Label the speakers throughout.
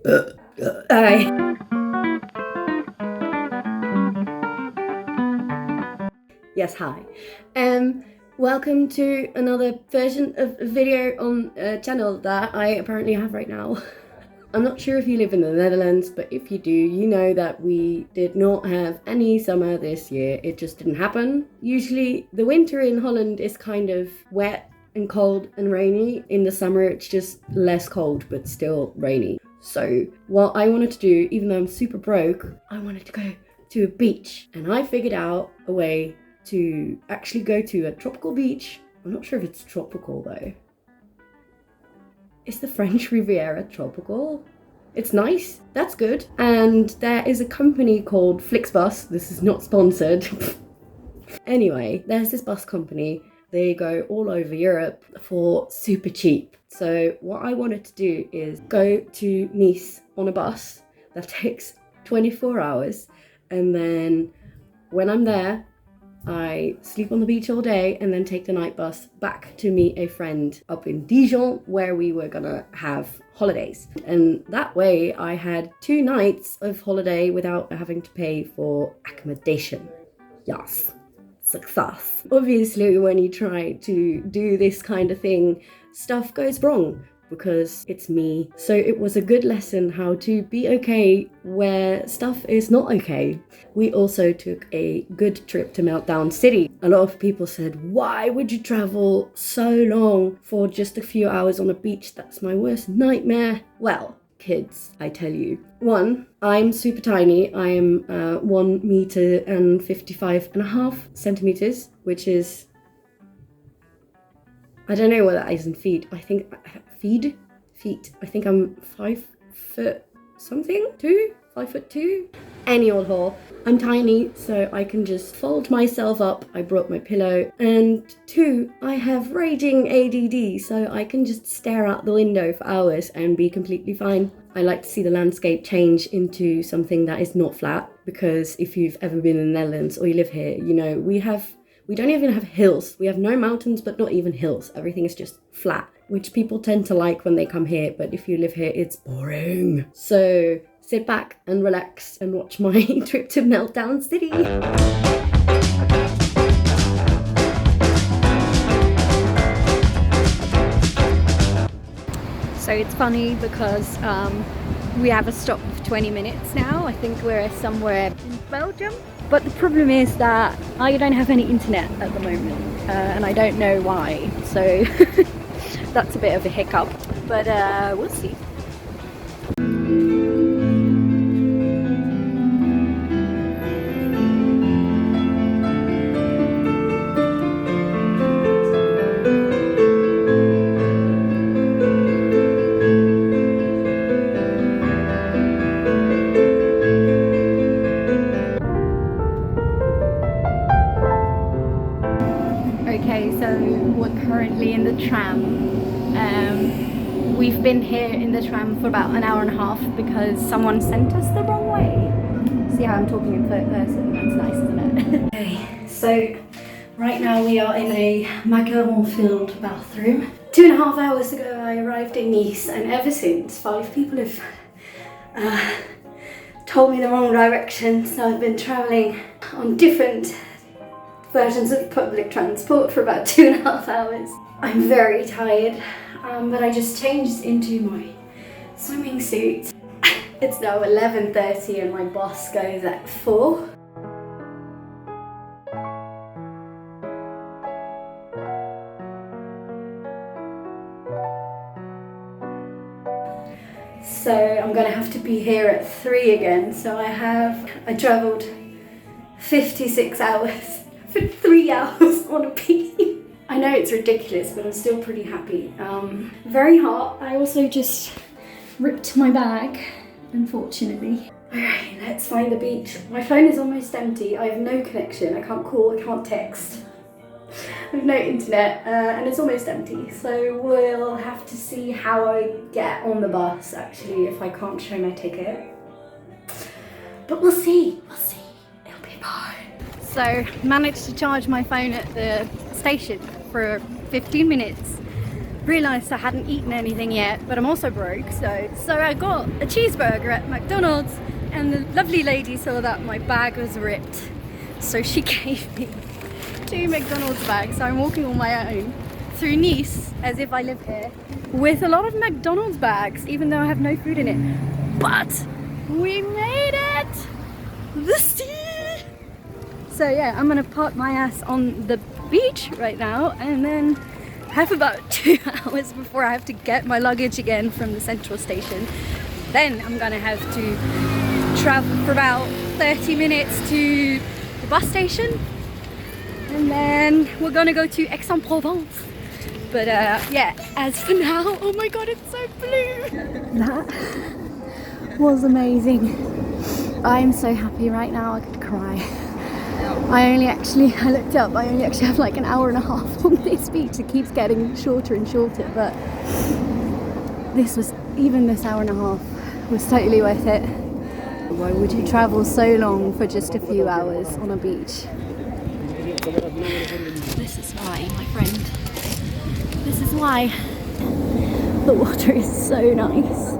Speaker 1: Hi. Yes, hi. Welcome to another version of a video on a channel that I apparently have right now. I'm not sure if you live in the Netherlands, but if you do, you know that we did not have any summer this year. It just didn't happen. Usually the winter in Holland is kind of wet and cold and rainy. In the summer it's just less cold but still rainy. So what I wanted to do, even though I'm super broke, I wanted to go to a beach, and I figured out a way to actually go to a tropical beach. I'm not sure if it's tropical though. Is the French Riviera tropical? It's nice, that's good. And there is a company called Flixbus. This is not sponsored. Anyway, there's this bus company. They go all over Europe for super cheap. So what I wanted to do is go to Nice on a bus that takes 24 hours. And then when I'm there, I sleep on the beach all day and then take the night bus back to meet a friend up in Dijon, where we were gonna have holidays. And that way I had 2 nights of holiday without having to pay for accommodation. Yes, success. Obviously, when you try to do this kind of thing, stuff goes wrong, because it's me. So it was a good lesson how to be okay where stuff is not okay. We also took a good trip to Meltdown City. A lot of people said, why would you travel so long for just a few hours on a beach? That's my worst nightmare. Well, kids, I tell you. 1, I'm super tiny. I am 1 meter and 55.5 centimeters, which is, I don't know what that is in feet. I think feet. I think I'm 5 foot something, 5 foot 2. Any old hole. I'm tiny, so I can just fold myself up. I brought my pillow. And 2, I have raging ADD, so I can just stare out the window for hours and be completely fine. I like to see the landscape change into something that is not flat, because if you've ever been in the Netherlands or you live here, you know, we don't even have hills. We have no mountains, but not even hills. Everything is just flat, which people tend to like when they come here. But if you live here, it's boring. So sit back and relax and watch my trip to Meltdown City. So it's funny because we have a stop of 20 minutes now. I think we're somewhere in Belgium. But the problem is that I don't have any internet at the moment, and I don't know why, so that's a bit of a hiccup, but we'll see. Currently in the tram. We've been here in the tram for about an hour and a half because someone sent us the wrong way. See how I'm talking in third person? That's nice, isn't it? Okay, so right now we are in a macaron-filled bathroom. 2.5 hours ago I arrived in Nice, and ever since 5 people have told me the wrong direction, so I've been travelling on different versions of public transport for about 2.5 hours. I'm very tired, but I just changed into my swimming suit. It's now 11:30 and my bus goes at 4. So I'm gonna have to be here at 3 again. So I travelled 56 hours for 3 hours on a beach. I know it's ridiculous, but I'm still pretty happy. Very hot. I also just ripped my bag, unfortunately. Alright, let's find the beach. My phone is almost empty. I have no connection. I can't call, I can't text. I have no internet, and it's almost empty. So we'll have to see how I get on the bus, actually, if I can't show my ticket. But we'll see. It'll be fine. So, managed to charge my phone at the station for 15 minutes.
Speaker 2: realised I hadn't eaten anything yet, but I'm also broke, so I got a cheeseburger at McDonald's, and the lovely lady saw that my bag was ripped, so she gave me 2 McDonald's bags. So I'm walking on my own through Nice as if I live here with a lot of McDonald's bags, even though I have no food in it. But we made it! The sea! So yeah, I'm gonna park my ass on the beach right now, and then have about 2 hours before I have to get my luggage again from the central station. Then I'm gonna have to travel for about 30 minutes to the bus station, and then we're gonna go to Aix-en-Provence. But yeah, as for now, oh my god, it's so blue! That was amazing. I'm so happy right now, I could cry. I looked up, I only actually have like an hour and a half on this beach. It keeps getting shorter and shorter, but even this hour and a half was totally worth it. Why would you travel so long for just a few hours on a beach? This is why, my friend. This is why. The water is so nice.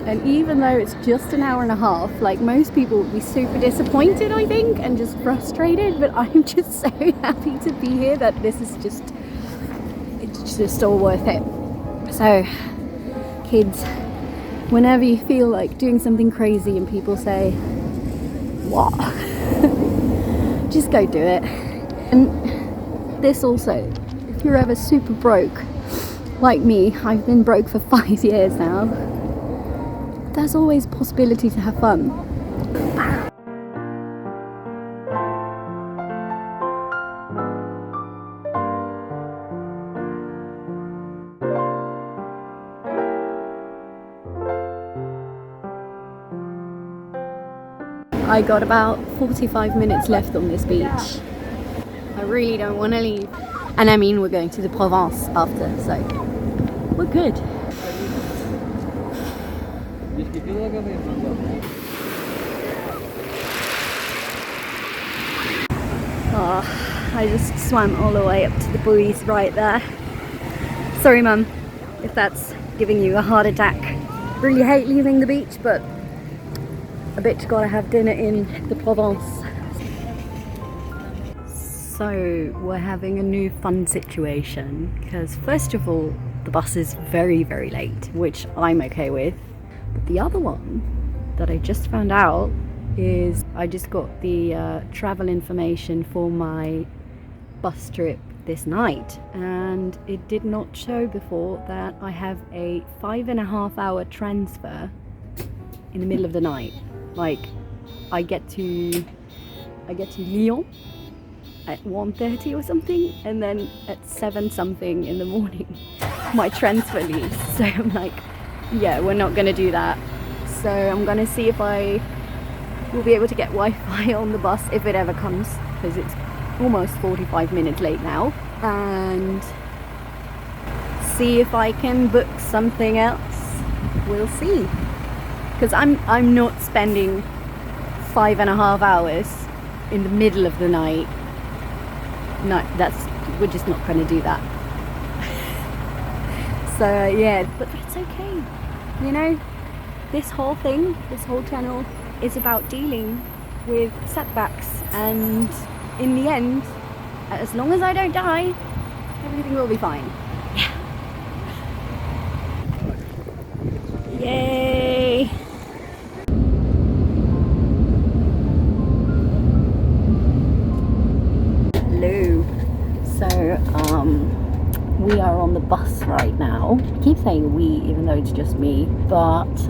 Speaker 2: And even though it's just an hour and a half, like most people would be super disappointed, I think, and just frustrated, but I'm just so happy to be here that it's just all worth it. So, kids, whenever you feel like doing something crazy and people say, what? Just go do it. And this also, if you're ever super broke, like me, I've been broke for 5 years now, there's always a possibility to have fun. I got about 45 minutes left on this beach. I really don't want to leave. And I mean, we're going to the Provence after, so we're good. Oh, I just swam all the way up to the buoys right there. Sorry mum, if that's giving you a heart attack. Really hate leaving the beach, but a bitch gotta have dinner in the Provence. So we're having a new fun situation, because first of all, the bus is very, very late, which I'm okay with. But the other one that I just found out is I just got the travel information for my bus trip this night, and it did not show before that I have a 5.5 hour transfer in the middle of the night. Like, I get to Lyon at 1:30 or something, and then at 7 something in the morning my transfer leaves. So I'm like, yeah, we're not gonna do that. So I'm gonna see if I will be able to get Wi-Fi on the bus if it ever comes, because it's almost 45 minutes late now, and see if I can book something else. We'll see, because I'm not spending 5.5 hours in the middle of the night. No, we're just not going to do that. So yeah, but that's okay. You know, this whole channel is about dealing with setbacks, and in the end, as long as I don't die, everything will be fine. Yeah. Yay! Hello. So, we are on the bus right now. I keep saying we, even though it's just me, but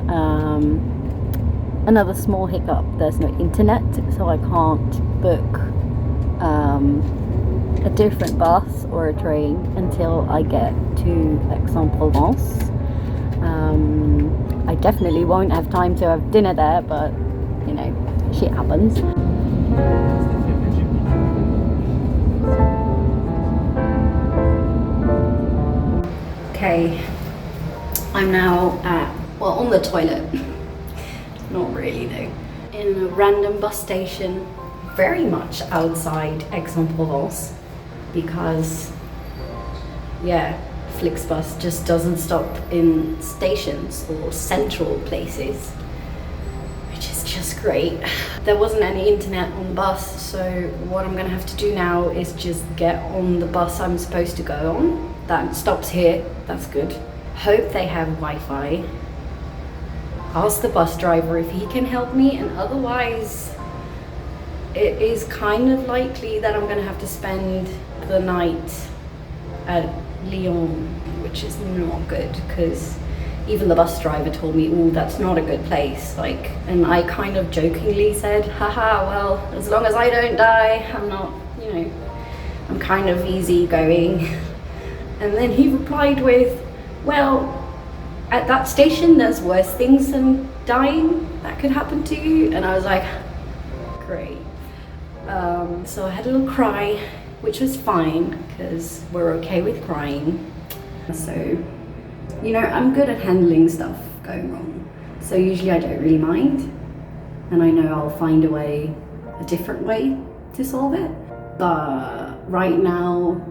Speaker 2: another small hiccup. There's no internet, so I can't book a different bus or a train until I get to Aix-en-Provence. I definitely won't have time to have dinner there, but you know, shit happens. Okay, I'm now on the toilet. Not really though. In a random bus station, very much outside Aix-en-Provence, because yeah, Flixbus just doesn't stop in stations or central places, which is just great. There wasn't any internet on the bus, so what I'm gonna have to do now is just get on the bus I'm supposed to go on. That stops here, that's good. Hope they have Wi-Fi. Ask the bus driver if he can help me, and otherwise it is kind of likely that I'm gonna have to spend the night at Lyon, which is not good, because even the bus driver told me, oh, that's not a good place. Like, and I kind of jokingly said, haha, well, as long as I don't die, I'm not, you know, I'm kind of easygoing. And then he replied with, well, at that station there's worse things than dying that could happen to you. And I was like, great. So I had a little cry, which was fine, because we're okay with crying. So, you know, I'm good at handling stuff going wrong. So usually I don't really mind. And I know I'll find a different way to solve it. But right now,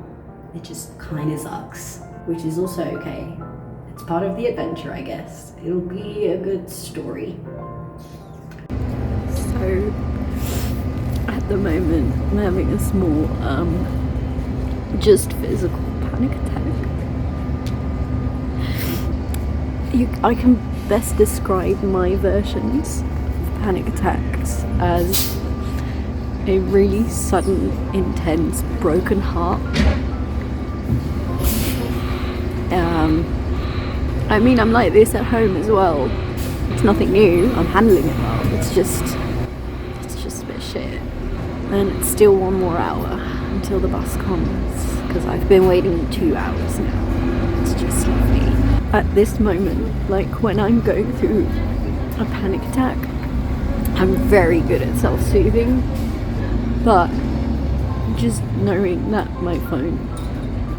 Speaker 2: it just kind of sucks, which is also okay. It's part of the adventure, I guess. It'll be a good story. So, at the moment, I'm having a small, just physical panic attack. I can best describe my versions of panic attacks as a really sudden, intense, broken heart. I mean, I'm like this at home as well. It's nothing new. I'm handling it well. It's just a bit shit. And it's still 1 more hour until the bus comes, because I've been waiting 2 hours now. It's just lovely. At this moment, like when I'm going through a panic attack, I'm very good at self-soothing, but just knowing that my phone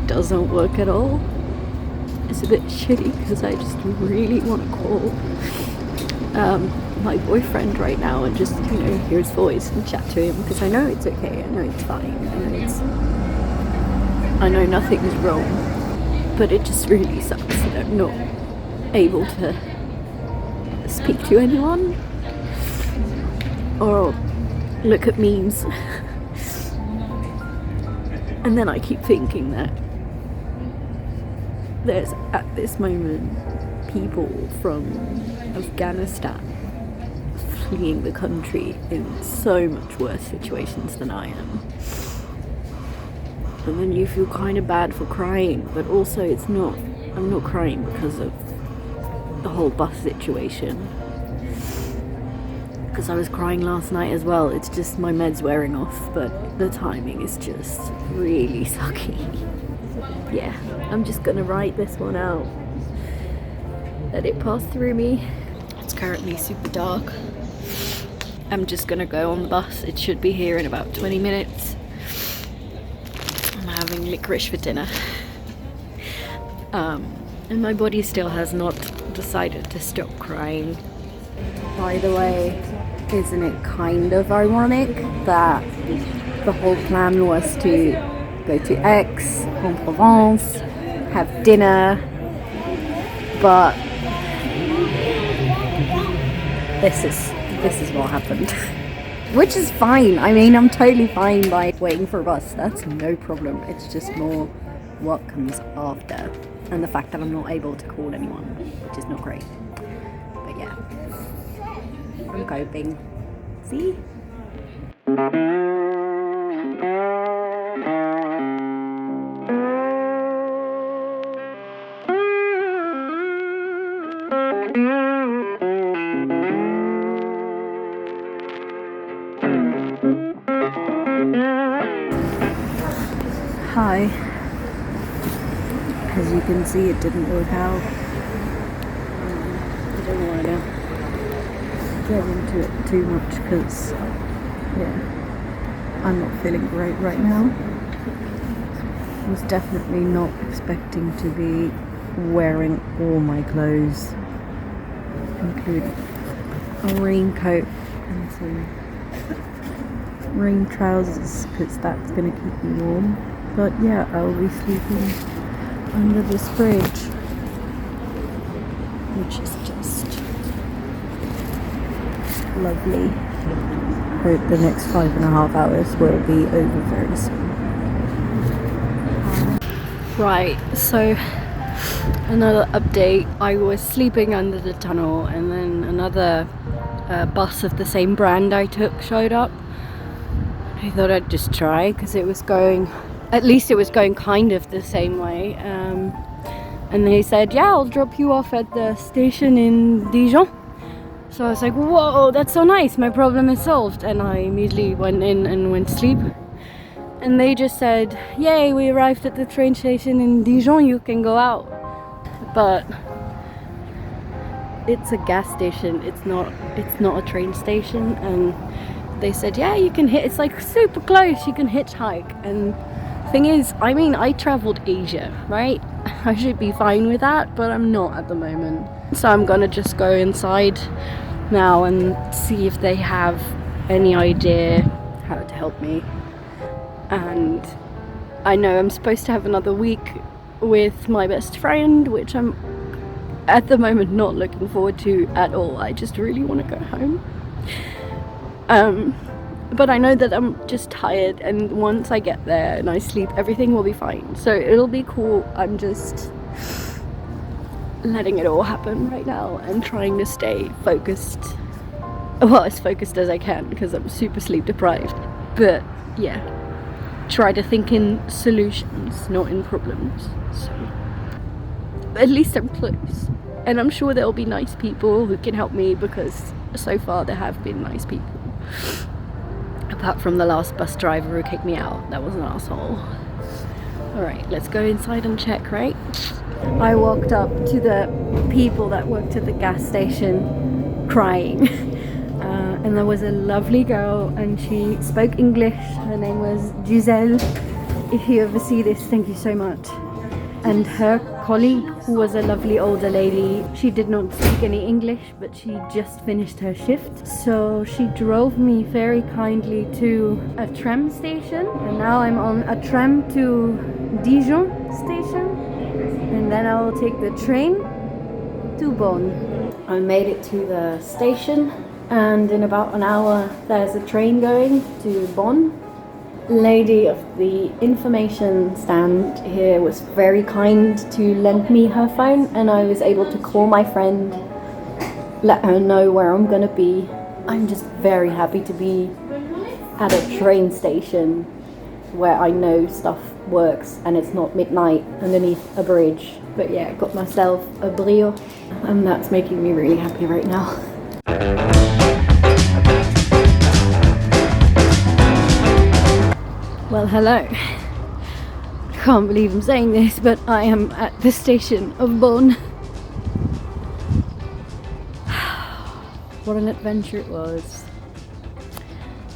Speaker 2: doesn't work at all is a bit shitty, because I just really want to call my boyfriend right now and just, you know, hear his voice and chat to him, because I know it's okay, I know it's fine, I know nothing's wrong, but it just really sucks that I'm not able to speak to anyone or look at memes. And then I keep thinking that there's, at this moment, people from Afghanistan fleeing the country in so much worse situations than I am. And then you feel kind of bad for crying, but also I'm not crying because of the whole bus situation. Because I was crying last night as well. It's just my med's wearing off, but the timing is just really sucky. Yeah, I'm just gonna write this one out. Let it pass through me. It's currently super dark. I'm just gonna go on the bus. It should be here in about 20 minutes. I'm having licorice for dinner. And my body still has not decided to stop crying. By the way, isn't it kind of ironic that the whole plan was to go to Aix, en Provence, have dinner, but this is what happened. Which is fine. I mean, I'm totally fine by waiting for a bus. That's no problem. It's just more what comes after, and the fact that I'm not able to call anyone, which is not great. But yeah, I'm coping. See? Hi. As you can see, it didn't work out. I don't want to get into it too much because, yeah, I'm not feeling great right now. I was definitely not expecting to be wearing all my clothes, including a raincoat and some rain trousers, because that's going to keep me warm. But yeah, I'll be sleeping under this bridge, which is just lovely. Hope the next 5.5 hours will be over very soon. Right, so another update. I was sleeping under the tunnel, and then another bus of the same brand I took showed up. I thought I'd just try, because it was going, at least it was going kind of the same way. And they said, yeah, I'll drop you off at the station in Dijon. So I was like, whoa, that's so nice, my problem is solved. And I immediately went in and went to sleep. And they just said, yay, we arrived at the train station in Dijon, you can go out. But it's a gas station, it's not a train station. And they said, yeah, you can it's like super close, you can hitchhike. And thing is, I mean, I traveled Asia, right? I should be fine with that, but I'm not at the moment. So I'm gonna just go inside now and see if they have any idea how to help me. And I know I'm supposed to have another week with my best friend, which I'm at the moment not looking forward to at all. I just really want to go home. But I know that I'm just tired, and once I get there and I sleep, everything will be fine. So it'll be cool. I'm just letting it all happen right now and trying to stay focused, well, as focused as I can, because I'm super sleep deprived. But yeah, try to think in solutions, not in problems. So at least I'm close, and I'm sure there'll be nice people who can help me, because so far there have been nice people. Apart from the last bus driver who kicked me out, that was an asshole. Alright, let's go inside and check, right? I walked up to the people that worked at the gas station crying. And there was a lovely girl, and she spoke English. Her name was Giselle. If you ever see this, thank you so much. And her colleague, who was a lovely older lady, she did not speak any English, but she just finished her shift. So she drove me very kindly to a tram station, and now I'm on a tram to Dijon station, and then I will take the train to Bonn. I made it to the station, and in about an hour there's a train going to Bonn. Lady of the information stand here was very kind to lend me her phone, and I was able to call my friend, let her know where I'm gonna be. I'm just very happy to be at a train station where I know stuff works and it's not midnight underneath a bridge. But yeah, got myself a brio, and that's making me really happy right now. Well, hello. I can't believe I'm saying this, but I am at the station of Bonn. What an adventure it was.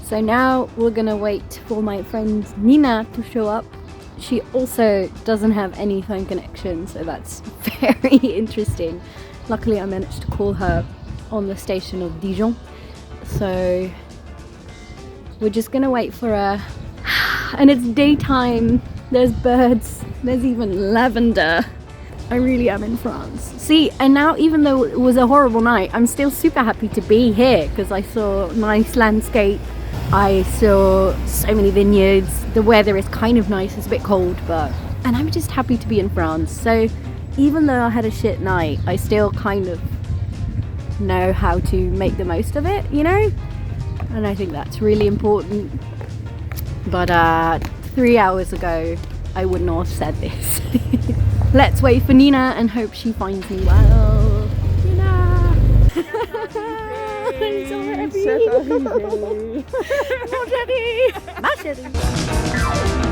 Speaker 2: So now we're gonna wait for my friend Nina to show up. She also doesn't have any phone connection, so that's very interesting. Luckily I managed to call her on the station of Dijon. So we're just gonna wait for her. And it's daytime, there's birds, there's even lavender. I really am in France. See, and now even though it was a horrible night, I'm still super happy to be here, because I saw nice landscape, I saw so many vineyards, the weather is kind of nice, it's a bit cold, and I'm just happy to be in France. So even though I had a shit night, I still kind of know how to make the most of it, you know? And I think that's really important. But 3 hours ago, I would not have said this. Let's wait for Nina and hope she finds me well. Nina! I'm so happy! Ma chérie!